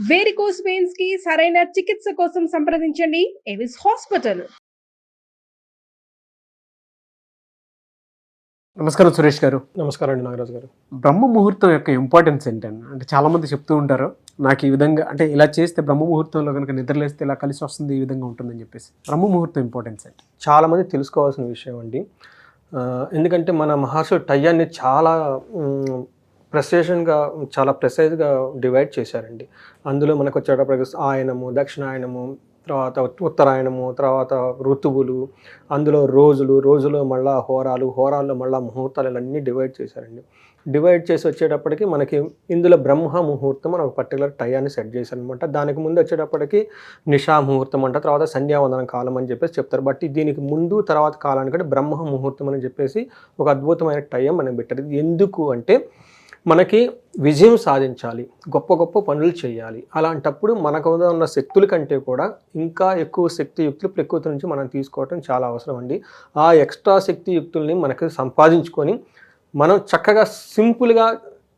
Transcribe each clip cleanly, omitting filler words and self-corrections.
Varicose veins కి సరైన చికిత్స కోసం సంప్రదించండి ఎవిస్ హాస్పిటల్. నమస్కారం సురేష్ గారు. నమస్కారం అండి నాగరాజు గారు. బ్రహ్మ ముహూర్తం యొక్క ఇంపార్టెన్స్ ఏంటండి? అంటే చాలామంది చెప్తూ ఉంటారు, నాకు ఈ విధంగా అంటే ఇలా చేస్తే బ్రహ్మ ముహూర్తంలో కనుక నిద్రలేస్తే ఇలా కలిసి వస్తుంది, ఈ విధంగా ఉంటుందని చెప్పేసి. బ్రహ్మ ముహూర్తం ఇంపార్టెన్స్ ఏంటి? చాలామంది తెలుసుకోవాల్సిన విషయం అండి. ఎందుకంటే మన మహర్షులు టయాన్ని చాలా చాలా ప్రెసైజ్గా డివైడ్ చేశారండి. అందులో మనకు వచ్చేటప్పటికి ఆయనము, దక్షిణాయనము, తర్వాత ఉత్తరాయణము, తర్వాత ఋతువులు, అందులో రోజులో మళ్ళీ హోరాల్లో మళ్ళీ ముహూర్తాలు ఇవన్నీ డివైడ్ చేశారండి. డివైడ్ చేసి వచ్చేటప్పటికి మనకి ఇందులో బ్రహ్మ ముహూర్తం అని ఒక పర్టికులర్ టయాన్ని సెట్ చేశారనమాట. దానికి ముందు వచ్చేటప్పటికి నిషా ముహూర్తం అంట, తర్వాత సంధ్యావందనం కాలం అని చెప్పేసి చెప్తారు. బట్ దీనికి ముందు తర్వాత కాలానికంటే బ్రహ్మ ముహూర్తం అని చెప్పేసి ఒక అద్భుతమైన టైం మనం పెట్టారు. ఎందుకు అంటే మనకి విజయం సాధించాలి, గొప్ప గొప్ప పనులు చేయాలి. అలాంటప్పుడు మనకు ఉన్న శక్తుల కంటే కూడా ఇంకా ఎక్కువ శక్తియుక్తులు ప్రకృతి నుంచి మనం తీసుకోవటం చాలా అవసరం అండి. ఆ ఎక్స్ట్రా శక్తియుక్తుల్ని మనకి సంపాదించుకొని మనం చక్కగా సింపుల్గా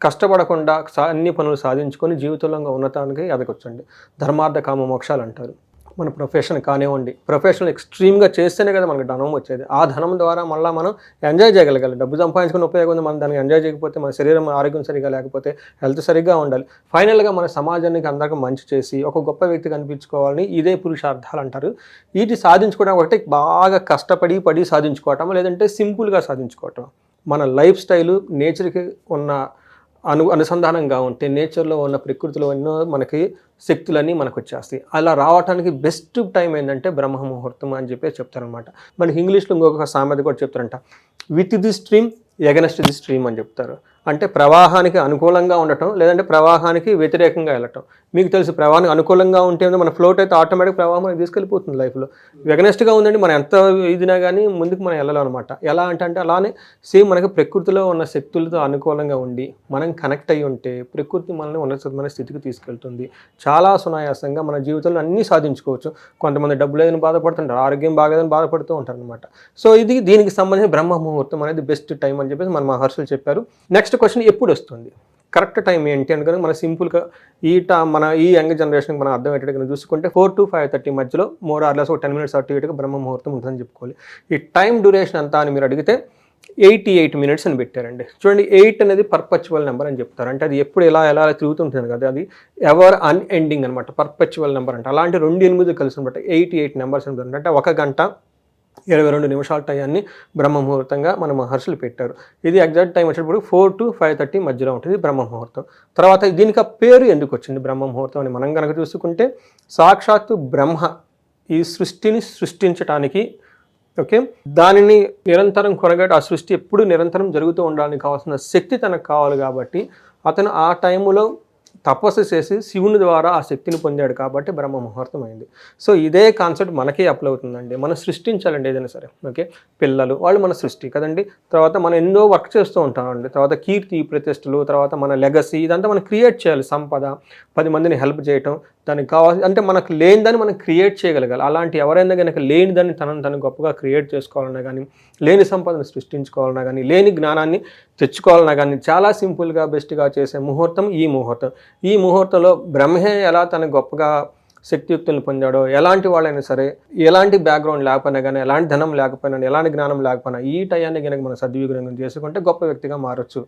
కష్టపడకుండా అన్ని పనులు సాధించుకొని జీవితంలో ఉన్నతానికి ఎదగొచ్చండి. ధర్మార్థ కామ మోక్షాలు అంటారు. మన ప్రొఫెషన్ కానివ్వండి, ప్రొఫెషనల్ ఎక్స్ట్రీమ్గా చేస్తేనే కదా మనకు ధనం వచ్చేది. ఆ ధనం ద్వారా మళ్ళీ మనం ఎంజాయ్ చేయగలగాలి. డబ్బు సంపాదించుకుని ఉపయోగం ఉంది, మనం దాన్ని ఎంజాయ్ చేయకపోతే మన శరీరం ఆరోగ్యం సరిగా లేకపోతే హెల్త్ సరిగ్గా ఉండాలి. ఫైనల్గా మన సమాజానికి అందరికీ మంచి చేసి ఒక గొప్ప వ్యక్తి కనిపించుకోవాలని ఇదే పురుషార్థాలు అంటారు. వీటి సాధించుకోవడం ఒకటి బాగా కష్టపడి సాధించుకోవటం, లేదంటే సింపుల్గా సాధించుకోవటం. మన లైఫ్ స్టైలు నేచర్కి ఉన్న అనుసంధానంగా ఉంటే నేచర్లో ఉన్న ప్రకృతిలో ఎన్నో మనకి శక్తులన్నీ మనకు వచ్చేస్తాయి. అలా రావడానికి బెస్ట్ టైం ఏంటంటే బ్రహ్మ ముహూర్తం అని చెప్పి చెప్తారనమాట. మనకి ఇంగ్లీష్లో ఇంకొక సామెత కూడా చెప్తారంట, with the stream against the stream అని చెప్తారు. అంటే ప్రవాహానికి అనుకూలంగా ఉండటం, లేదంటే ప్రవాహానికి వ్యతిరేకంగా వెళ్ళటం. మీకు తెలుసు, ప్రవాహానికి అనుకూలంగా ఉంటే మన ఫ్లోట్ అయితే ఆటోమేటిక్ ప్రవాహం మనకి తీసుకెళ్ళిపోతుంది లైఫ్లో. ఎగనెస్ట్గా ఉందండి, మనం ఎంత ఇదినా కానీ ముందుకు మనం వెళ్ళలేం అనమాట. ఎలా అంటే అలానే సేమ్ మనకి ప్రకృతిలో ఉన్న శక్తులతో అనుకూలంగా ఉండి మనం కనెక్ట్ అయ్యి ఉంటే ప్రకృతి మనల్ని ఉన్నతమైన స్థితికి తీసుకెళ్తుంది. చాలా సునాయాసంగా మన జీవితంలో అన్నీ సాధించుకోవచ్చు. కొంతమంది డబ్బు లేదని బాధపడుతుంటారు, ఆరోగ్యం బాగలేదని బాధపడుతూ ఉంటారు అనమాట. సో దీనికి సంబంధించి బ్రహ్మ ముహూర్తం అనేది బెస్ట్ టైం అని చెప్పేసి మన మహర్షులు చెప్పారు. నెక్స్ట్ క్వశ్చన్, ఎప్పుడు వస్తుంది కరెక్ట్ టైం ఏంటి అనుకుని మన సింపుల్గా మన ఈ యంగ్ జనరేషన్కి మనం అర్థమయ్యేటట్టుగా చూసుకుంటే 4 to 5:30 మధ్యలో మోర్ ఆర్ లెస్ ఒక 10 minutes అటు ఇటుగా బ్రహ్మ ముహూర్తం ఉంటుందని చెప్పుకోవాలి. ఈ టైం డ్యూరేషన్ అంతా అని మీరు అడిగితే 88 minutes అని పెట్టారండి. చూడండి, 8 అనేది పర్పచువల్ నెంబర్ అని చెప్తారు. అంటే అది ఎప్పుడు ఎలా తిరుగుతుంటుంది కదా, అది ఎవర్ అన్ఎండింగ్ అనమాట. పర్పచువల్ నెంబర్ అంటే అలాంటి 2 8 కలిసి అనమాట 88 నెంబర్స్ అని. అంటే 1 గంట 22 నిమిషాల టైంని బ్రహ్మ ముహూర్తంగా మన మహర్షులు పెట్టారు. ఇది ఎగ్జాక్ట్ టైం వచ్చేటప్పుడు 4 to 5:30 మధ్యలో ఉంటుంది బ్రహ్మ ముహూర్తం. తర్వాత దీనికి ఆ పేరు ఎందుకు వచ్చింది బ్రహ్మ ముహూర్తం అని మనం కనుక చూసుకుంటే, సాక్షాత్తు బ్రహ్మ ఈ సృష్టిని సృష్టించడానికి, ఓకే, దానిని నిరంతరం కొనగట్టి ఆ సృష్టి ఎప్పుడు నిరంతరం జరుగుతూ ఉండడానికి కావాల్సిన శక్తి తనకు కావాలి. కాబట్టి అతను ఆ టైంలో తపస్సు చేసి శివుని ద్వారా ఆ శక్తిని పొందాడు కాబట్టి బ్రహ్మ ముహూర్తం అయింది. సో ఇదే కాన్సెప్ట్ మనకే అప్లై అవుతుందండి. మనం సృష్టించాలండి ఏదైనా సరే. ఓకే, పిల్లలు వాళ్ళు మన సృష్టి కదండి. తర్వాత మనం ఎన్నో వర్క్ చేస్తూ ఉంటామండి. తర్వాత కీర్తి ప్రతిష్టలు, తర్వాత మన లెగసీ, ఇదంతా మనం క్రియేట్ చేయాలి. సంపద, 10 మందిని హెల్ప్ చేయటం, దానికి కావాలి అంటే మనకు లేనిదాన్ని మనం క్రియేట్ చేయగలగాలి. అలాంటి ఎవరైనా కనుక లేనిదాన్ని తను గొప్పగా క్రియేట్ చేసుకోవాలన్నా కానీ, లేని సంపదను సృష్టించుకోవాలన్నా కానీ, లేని జ్ఞానాన్ని తెచ్చుకోవాలన్నా కానీ చాలా సింపుల్గా బెస్ట్గా చేసే ముహూర్తం ఈ ముహూర్తం. ఈ ముహూర్తంలో బ్రహ్మే ఎలా తన గొప్పగా శక్తియుక్తులను పొందాడో, ఎలాంటి వాళ్ళైనా సరే, ఎలాంటి బ్యాక్గ్రౌండ్ లేకపోయినా కానీ, ఎలాంటి ధనం లేకపోయినా, ఎలాంటి జ్ఞానం లేకపోయినా ఈ టయాన్ని కనుక మనం సద్వినియోగం చేసుకుంటే గొప్ప వ్యక్తిగా మారచ్చు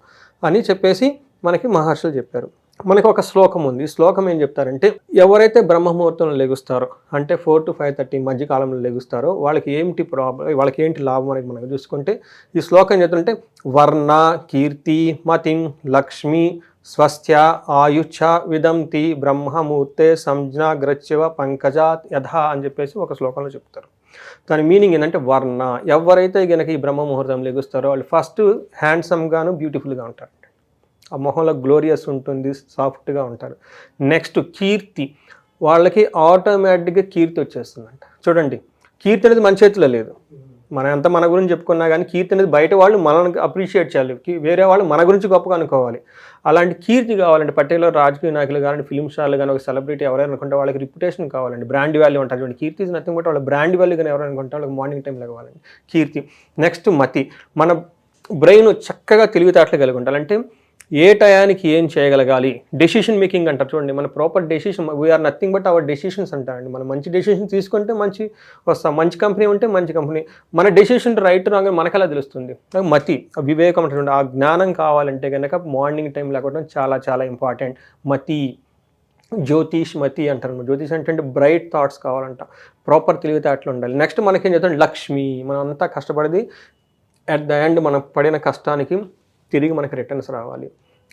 అని చెప్పేసి మనకి మహర్షులు చెప్పారు. మనకి ఒక శ్లోకం ఉంది. ఈ శ్లోకం ఏం చెప్తారంటే, ఎవరైతే బ్రహ్మ ముహూర్తంలో లెగుస్తారో అంటే 4 to 5:30 మధ్య కాలంలో లెగుస్తారో వాళ్ళకి ఏంటి లాభం అనేది మనకు చూసుకుంటే, ఈ శ్లోకం ఏం చెప్తుంటే, వర్ణ కీర్తి మతిం లక్ష్మి స్వస్థ్య ఆయుచ్చ విదంతి బ్రహ్మమూర్తే సంజ్ఞాగ్రచ్యవ పంకజాత్ యథ అని చెప్పేసి ఒక శ్లోకంలో చెప్తారు. దాని మీనింగ్ ఏంటంటే, వర్ణ ఎవరైతే కనుక ఈ బ్రహ్మ ముహూర్తం లెగుస్తారో వాళ్ళు ఫస్ట్ హ్యాండ్సమ్గాను బ్యూటిఫుల్గా ఉంటారు. ఆ మొహంలో గ్లోరియస్ ఉంటుంది, సాఫ్ట్గా ఉంటారు. నెక్స్ట్ కీర్తి, వాళ్ళకి ఆటోమేటిక్గా కీర్తి వచ్చేస్తుందంట. చూడండి, కీర్తి అనేది మన చేతిలో లేదు. మన గురించి చెప్పుకున్నా కానీ కీర్తి అనేది బయట వాళ్ళు మనల్ని అప్రిషియేట్ చేయాలి, వేరే వాళ్ళు మన గురించి గొప్పగా అనుకోవాలి. అలాంటి కీర్తి కావాలంటే పర్టికులర్ రాజకీయ నాయకులు కానీ, ఫిల్మ్ స్టార్లు కానీ, ఒక సెలబ్రిటీ ఎవరైనా అనుకుంటే వాళ్ళకి రిప్యుటేషన్ కావాలండి, బ్రాండ్ వాల్యూ ఉంటుంది. చూడండి, కీర్తి ఇస్ నథింగ్ బట్ వాళ్ళ బ్రాండ్ వాల్యూ కానీ ఎవరైనా అనుకుంటే వాళ్ళకి మార్నింగ్ టైంలో కావాలండి కీర్తి. నెక్స్ట్ మతి, మన బ్రెయిన్ చక్కగా తెలివితేటలు కలిగి ఉండాలి. అంటే ఏ టయానికి ఏం చేయగలగాలి, డెసిషన్ మేకింగ్ అంటారు చూడండి. మన proper decision, we are nothing but our decisions అంటారండి. మనం మంచి డెసిషన్ తీసుకుంటే మంచి వస్తాం, మంచి కంపెనీ ఉంటే మంచి కంపెనీ. మన డెసిషన్ రైట్ రాంగ్ మనకు ఎలా తెలుస్తుంది? మతి, వివేకం అంటారు, ఆ జ్ఞానం కావాలంటే కనుక మార్నింగ్ టైం లేకపోవడం చాలా చాలా ఇంపార్టెంట్. మతి, జ్యోతిష్ మతి అంటారు. జ్యోతిష్ అంటే బ్రైట్ థాట్స్ కావాలంట, ప్రాపర్ తెలివితేటలు ఉండాలి. నెక్స్ట్ మనకేం చెప్తాం, లక్ష్మి. మనం అంతా కష్టపడేది అట్ ద ఎండ్ మనం పడిన కష్టానికి తిరిగి మనకి రిటర్న్స్ రావాలి.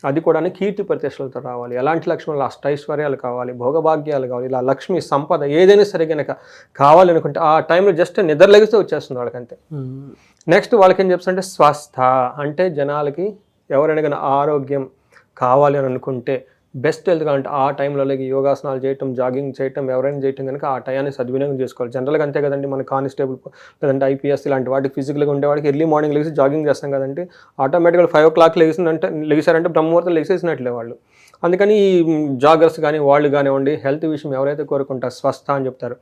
అది కూడా కీర్తి ప్రతిష్టలతో రావాలి. ఎలాంటి లక్ష్మి, అష్టైశ్వర్యాలు కావాలి, భోగభాగ్యాలు కావాలి. ఇలా లక్ష్మి సంపద ఏదైనా సరే కనుక కావాలి అనుకుంటే ఆ టైంలో జస్ట్ నిద్రలేగిస్తే వచ్చేస్తుంది వాళ్ళకంతే. నెక్స్ట్ వాళ్ళకి ఏం చెప్తారంటే స్వస్థ, అంటే జనాలకి ఎవరైనా కానీ ఆరోగ్యం కావాలి అని అనుకుంటే, బెస్ట్ హెల్త్ కావాలంటే ఆ టైంలో యోగాసనాలు చేయటం, జాగింగ్ చేయటం, ఎవరైనా చేయటం కనుక ఆ టయాన్ని సద్వినియోగం చేసుకోవాలి. జనరల్గా అంతే కదండి, మన కానిస్టేబుల్ లేదంటే ఐపీఎస్ ఇలాంటి వాటికి ఫిజికల్గా ఉండేవాడికి ఎర్లీ మార్నింగ్ లేచి జాగింగ్ చేస్తాం కదండి, ఆటోమేటిక్గా 5 o'clock లెగిసారంటే బ్రహ్మముహూర్తం లెగిసేసినట్లే వాళ్ళు. అందుకని ఈ జాగర్స్ కానీ వాళ్ళు కానివ్వండి, హెల్త్ విషయం ఎవరైతే కోరుకుంటారో స్వస్థ అని చెప్తారు.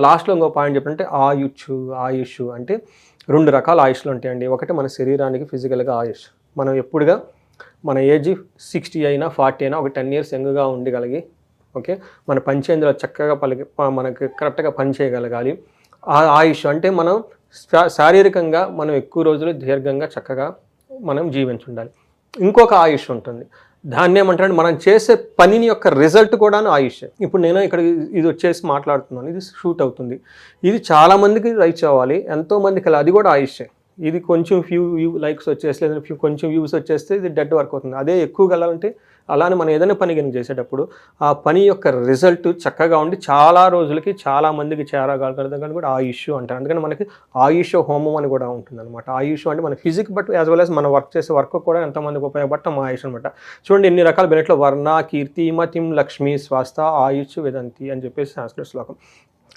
లాస్ట్లో ఇంకో పాయింట్ చెప్పంటే ఆయుష్ అంటే 2 రకాల ఆయుష్లు ఉంటాయండి. ఒకటి మన శరీరానికి ఫిజికల్గా ఆయుష్, మనం ఎప్పుడుగా మన ఏజ్ 60 అయినా 40 అయినా ఒక 10 years యంగ్గా ఉండగలిగి, ఓకే, మన పంచేంద్రియాలు చక్కగా మనకి కరెక్ట్గా పని చేయగలగాలి. ఆ ఆయుష్ అంటే మనం శారీరకంగా మనం ఎక్కువ రోజులు దీర్ఘంగా చక్కగా మనం జీవించుండాలి. ఇంకొక ఆయుష్ ఉంటుంది, దాన్ని ఏమంటారంటే మనం చేసే పనిని యొక్క రిజల్ట్ కూడా ఆయుష్. ఇప్పుడు నేను ఇక్కడ ఇది వచ్చేసి మాట్లాడుతున్నాను, ఇది షూట్ అవుతుంది, ఇది చాలామందికి రీచ్ అవ్వాలి, ఎంతోమందికి అది కూడా ఆయుషే. ఇది కొంచెం ఫ్యూ లైక్స్ వచ్చేసి లేదంటే కొంచెం వ్యూస్ వచ్చేస్తే ఇది డెడ్ వర్క్ అవుతుంది. అదే ఎక్కువ వెళ్ళాలంటే అలానే మనం ఏదైనా పని కనుక చేసేటప్పుడు ఆ పని యొక్క రిజల్ట్ చక్కగా ఉండి చాలా రోజులకి చాలా మందికి చేరగలగడం కానీ కూడా ఆయుష్ అంటారు. అందుకని మనకి ఆయుష్ హోమం అని కూడా ఉంటుంది అనమాట. ఆయుష్ అంటే మన physique but as well as మనం వర్క్ చేసే వర్క్ కూడా ఎంతమందికి ఉపయోగపడటం ఆయుష్ అనమాట. చూడండి ఎన్ని రకాల బెనిఫిట్లు, వర్ణ, కీర్తి, మతిం, లక్ష్మి, స్వాస్థ, ఆయుష్, వేదంతి అని చెప్పేసి సంస్కృత శ్లోకం.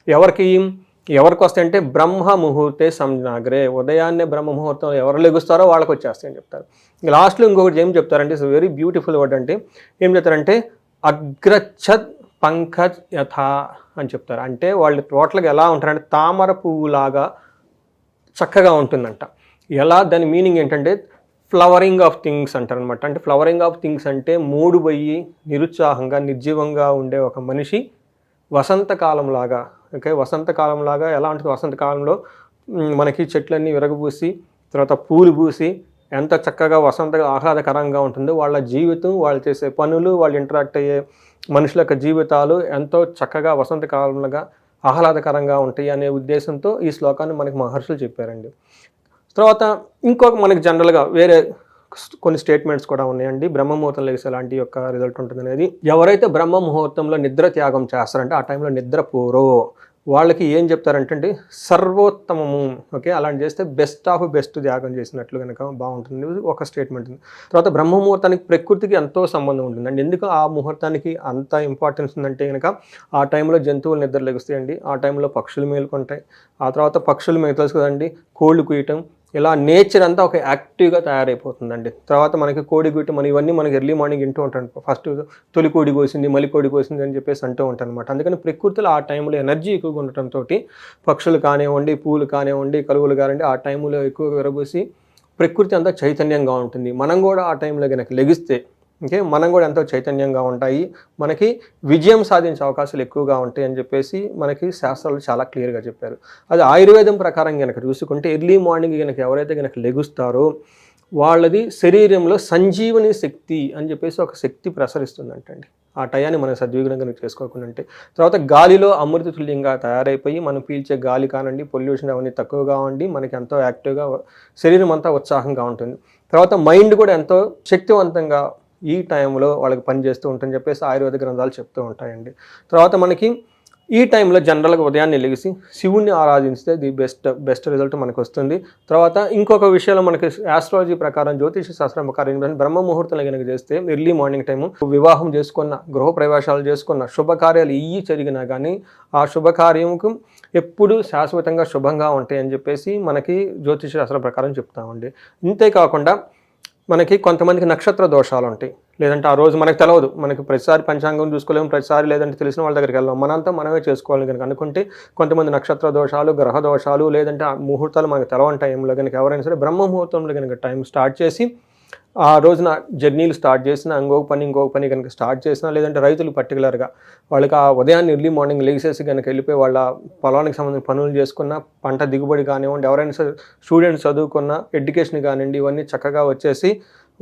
ఎవరికి వస్తాయంటే బ్రహ్మ ముహూర్తే సంజ్ఞాగ్రే, ఉదయాన్నే బ్రహ్మ ముహూర్తం ఎవరు లెగుస్తారో వాళ్ళకి వచ్చేస్తాయని చెప్తారు. లాస్ట్లో ఇంకొకటి ఏం చెప్తారంటే ఇట్స్ వెరీ బ్యూటిఫుల్ వర్డ్. అంటే ఏం చెప్తారంటే అగ్రఛద్ పంకజ్ యథ అని చెప్తారు. అంటే వాళ్ళు టోటల్గా ఎలా ఉంటారంటే తామర పువ్వులాగా చక్కగా ఉంటుందంట. ఎలా, దాని మీనింగ్ ఏంటంటే ఫ్లవరింగ్ ఆఫ్ థింగ్స్ అంటారు అనమాట. అంటే ఫ్లవరింగ్ ఆఫ్ థింగ్స్ అంటే మూడుబోయి నిరుత్సాహంగా నిర్జీవంగా ఉండే ఒక మనిషి వసంతకాలంలాగా, ఓకే, వసంతకాలంలాగా ఎలా ఉంటుంది, వసంతకాలంలో మనకి చెట్లన్నీ విరగబూసి తర్వాత పూలు పూసి ఎంత చక్కగా ఆహ్లాదకరంగా ఉంటుందో వాళ్ళ జీవితం, వాళ్ళు చేసే పనులు, వాళ్ళు ఇంటరాక్ట్ అయ్యే మనుషుల యొక్క జీవితాలు ఎంతో చక్కగా వసంతకాలంలాగా ఆహ్లాదకరంగా ఉంటాయి అనే ఉద్దేశంతో ఈ శ్లోకాన్ని మనకి మహర్షులు చెప్పారండి. తర్వాత ఇంకొక మనకి జనరల్గా వేరే కొన్ని స్టేట్మెంట్స్ కూడా ఉన్నాయండి. బ్రహ్మముహూర్తం లేసి ఎలాంటి యొక్క రిజల్ట్ ఉంటుంది అనేది, ఎవరైతే బ్రహ్మ ముహూర్తంలో నిద్ర త్యాగం చేస్తారంటే ఆ టైంలో నిద్రపోరో వాళ్ళకి ఏం చెప్తారంటే సర్వోత్తమము, ఓకే, అలాంటి చేస్తే బెస్ట్ ఆఫ్ బెస్ట్ త్యాగం చేసినట్లు కనుక బాగుంటుంది ఒక స్టేట్మెంట్ ఉంది. తర్వాత బ్రహ్మముహూర్తానికి ప్రకృతికి ఎంతో సంబంధం ఉంటుందండి. ఎందుకు ఆ ముహూర్తానికి అంత ఇంపార్టెన్స్ ఉందంటే కనుక ఆ టైంలో జంతువులు నిద్ర లెగుస్తాయండి, ఆ టైంలో పక్షులు మేలుకుంటాయి, ఆ తర్వాత పక్షులు మీకు తెలుసు కదండి కోళ్ళు కుయటం, ఇలా నేచర్ అంతా ఒక యాక్టివ్గా తయారైపోతుందండి. తర్వాత మనకి కోడి గుట్టి మనం ఇవన్నీ మనకి ఎర్లీ మార్నింగ్ వింటూ ఉంటాం. ఫస్ట్ తొలి కోడి కోసింది, మళ్ళీ కోడి కోసింది అని చెప్పేసి అంటూ ఉంటాను అనమాట. అందుకని ప్రకృతిలో ఆ టైంలో ఎనర్జీ ఎక్కువగా ఉండటంతో పక్షులు కానివ్వండి, పూలు కానివ్వండి, కలువులు కానివ్వండి ఆ టైంలో ఎక్కువగా విరబూసి ప్రకృతి అంతా చైతన్యంగా ఉంటుంది. మనం కూడా ఆ టైంలో కనుక లెగిస్తే ఓకే మనం కూడా ఎంతో చైతన్యంగా ఉంటాయి, మనకి విజయం సాధించే అవకాశాలు ఎక్కువగా ఉంటాయి అని చెప్పేసి మనకి శాస్త్రాలు చాలా క్లియర్గా చెప్పారు. అది ఆయుర్వేదం ప్రకారం కనుక చూసుకుంటే ఎర్లీ మార్నింగ్ కనుక ఎవరైతే కనుక లెగుస్తారో వాళ్ళది శరీరంలో సంజీవని శక్తి అని చెప్పేసి ఒక శక్తి ప్రసరిస్తుందంటండి. ఆ టయాన్ని మనం సద్వినియోగం కనుక చేసుకోకుండా ఉంటే. తర్వాత గాలిలో అమృతతుల్యంగా తయారైపోయి మనం పీల్చే గాలి కానండి, పొల్యూషన్ అవన్నీ తక్కువగా ఉండి మనకి ఎంతో యాక్టివ్గా శరీరం అంతా ఉత్సాహంగా ఉంటుంది. తర్వాత మైండ్ కూడా ఎంతో శక్తివంతంగా ఈ టైంలో వాళ్ళకి పనిచేస్తూ ఉంటుందని చెప్పేసి ఆయుర్వేద గ్రంథాలు చెప్తూ ఉంటాయండి. తర్వాత మనకి ఈ టైంలో జనరల్గా ఉదయాన్నే లెగిసి శివుణ్ణి ఆరాధిస్తే ది బెస్ట్ రిజల్ట్ మనకు వస్తుంది. తర్వాత ఇంకొక విషయంలో మనకి ఆస్ట్రాలజీ ప్రకారం జ్యోతిష శాస్త్రం ప్రకారం బ్రహ్మ ముహూర్తంలో కనుక చేస్తే ఎర్లీ మార్నింగ్ టైము వివాహం చేసుకున్న, గృహ ప్రవేశాలు చేసుకున్న, శుభకార్యాలు ఇవి జరిగినా కానీ ఆ శుభకార్యముకు ఎప్పుడు శాశ్వతంగా శుభంగా ఉంటాయని చెప్పేసి మనకి జ్యోతిష శాస్త్రం ప్రకారం చెప్తామండి. ఇంతేకాకుండా మనకి కొంతమందికి నక్షత్ర దోషాలు ఉంటాయి, లేదంటే ఆ రోజు మనకు తెలియదు, మనకి ప్రతిసారి పంచాంగం చూసుకోలేము, ప్రతిసారి లేదంటే తెలిసిన వాళ్ళ దగ్గరికి వెళ్ళాం, మనంతా మనమే చేసుకోవాలి కనుక అనుకుంటే కొంతమంది నక్షత్ర దోషాలు, గ్రహ దోషాలు, లేదంటే ఆ ముహూర్తాలు మనకు తెలవంటాయి. టైంలో కనుక ఎవరైనా సరే బ్రహ్మ ముహూర్తంలో కనుక టైం స్టార్ట్ చేసి ఆ రోజున జర్నీలు స్టార్ట్ చేసినా ఇంకొక పని కనుక స్టార్ట్ చేసినా, లేదంటే రైతులు పర్టికులర్గా వాళ్ళకి ఆ ఉదయాన్నే ఎర్లీ మార్నింగ్ లేచేసి కనుక వెళ్ళిపోయి వాళ్ళ పొలానికి సంబంధించిన పనులు చేసుకున్న, పంట దిగుబడి కానివ్వండి, ఎవరైనా స్టూడెంట్స్ చదువుకున్న ఎడ్యుకేషన్ కానివ్వండి, ఇవన్నీ చక్కగా వచ్చేసి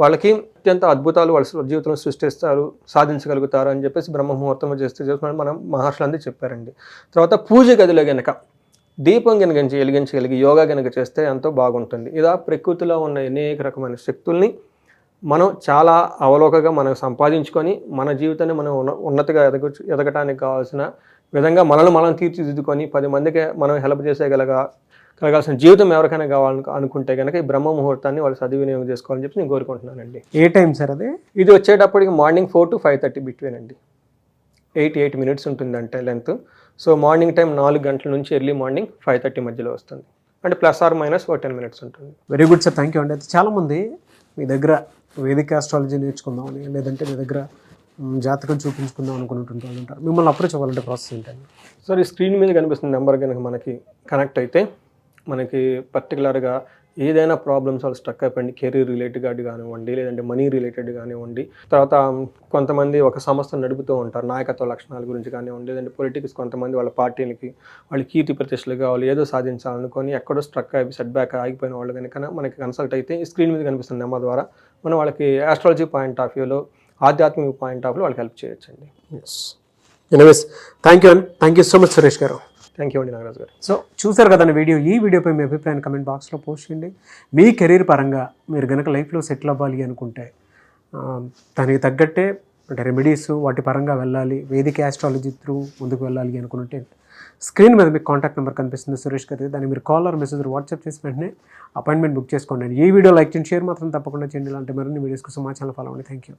వాళ్ళకి అత్యంత అద్భుతాలు వాళ్ళ జీవితంలో సృష్టిస్తారు, సాధించగలుగుతారు అని చెప్పేసి బ్రహ్మ ముహూర్తంలో చేస్తే మనం మహర్షులందరూ చెప్పారండి. తర్వాత పూజ గదిలో కనుక దీపం కనుక వెలిగించగలిగి యోగా కనుక చేస్తే ఎంతో బాగుంటుంది. ఇలా ప్రకృతిలో ఉన్న అనేక రకమైన శక్తుల్ని మనం చాలా అవలోకగా మనం సంపాదించుకొని మన జీవితాన్ని మనం ఉన్నతిగా ఎదగటానికి కావాల్సిన విధంగా మనల్ని మనం తీర్చిదిద్దుకొని 10 మందికి మనం హెల్ప్ కలగాల్సిన జీవితం ఎవరికైనా కావాలని అనుకుంటే కనుక ఈ బ్రహ్మ ముహూర్తాన్ని వాళ్ళు సద్వినియోగం చేసుకోవాలని చెప్పి నేను కోరుకుంటున్నానండి. ఏ టైం సార్ అది? ఇది వచ్చేటప్పటికి మార్నింగ్ 4 to 5:30 బిట్వీన్ అండి. 8 minutes ఉంటుందంటే లెంత్. సో మార్నింగ్ టైం 4 గంటల నుంచి ఎర్లీ మార్నింగ్ 5:30 మధ్యలో వస్తుంది. అంటే ± 10 minutes ఉంటుంది. Very good sir, thank you అండి. అయితే చాలామంది మీ దగ్గర వేదిక ఆస్ట్రాలజీ నేర్చుకుందామని, లేదంటే మీ దగ్గర జాతకం చూపించుకుందాం అనుకుంటుంటూ ఉంటారు. మిమ్మల్ని అప్రోచ్ అవ్వాలంటే ప్రాసెస్ ఏంటండి? సార్, ఈ స్క్రీన్ మీద కనిపిస్తున్న నెంబర్ కనుక మనకి కనెక్ట్ అయితే మనకి పర్టికులర్గా ఏదైనా ప్రాబ్లమ్స్ వాళ్ళు స్టక్ అయిపోయింది, కెరీర్ రిలేటెడ్ కానివ్వండి, లేదంటే మనీ రిలేటెడ్ కానివ్వండి, తర్వాత కొంతమంది ఒక సంస్థను నడుపుతూ ఉంటారు, నాయకత్వ లక్షణాల గురించి కానివ్వండి, లేదంటే పొలిటిక్స్, కొంతమంది వాళ్ళ పార్టీలకి వాళ్ళు కీర్తి ప్రతిష్టలు కావాలి, ఏదో సాధించాలనుకొని ఎక్కడో స్ట్రక్ అయిపోయి సెట్ బ్యాక్ ఆగిపోయిన వాళ్ళు కనుక మనకి కన్సల్ట్ అయితే ఈ స్క్రీన్ మీద కనిపిస్తున్న నెంబర్ ద్వారా మనం వాళ్ళకి ఆస్ట్రాలజీ పాయింట్ ఆఫ్ వ్యూలో, ఆధ్యాత్మిక పాయింట్ ఆఫ్ వ్యూలో వాళ్ళకి హెల్ప్ చేయొచ్చండి. ఎనీవేస్, థ్యాంక్ యూ అండి. Thank you so much Suresh గారు. థ్యాంక్ యూ అండి నాగరాజు గారు. సో చూసారు కదండి వీడియో. ఈ వీడియోపై మీ అభిప్రాయాన్ని కమెంట్ బాక్స్లో పోస్ట్ చేయండి. మీ కెరీర్ పరంగా మీరు కనుక లైఫ్లో సెటిల్ అవ్వాలి అనుకుంటే దానికి తగ్గట్టే అంటే రెమెడీస్ వాటి పరంగా వెళ్ళాలి, వేదిక ఆస్ట్రాలజీ త్రూ ముందుకు వెళ్ళాలి అనుకుంటే స్క్రీన్ మీద మీకు కాంటాక్ట్ నెంబర్ కనిపిస్తుంది సురేష్ గారి. దాన్ని మీరు కాల్ ఆర్ మెసేజ్ వాట్సాప్ చేసి వెంటనే అపాయింట్మెంట్ బుక్ చేసుకోండి. ఈ వీడియో లైక్ చేయండి, షేర్ మాత్రం తప్పకుండా చేయండి. ఇలాంటి మరిన్ని వీడియోస్ కోసం మా ఛానల్ ఫాలో అవ్వండి. Thank you.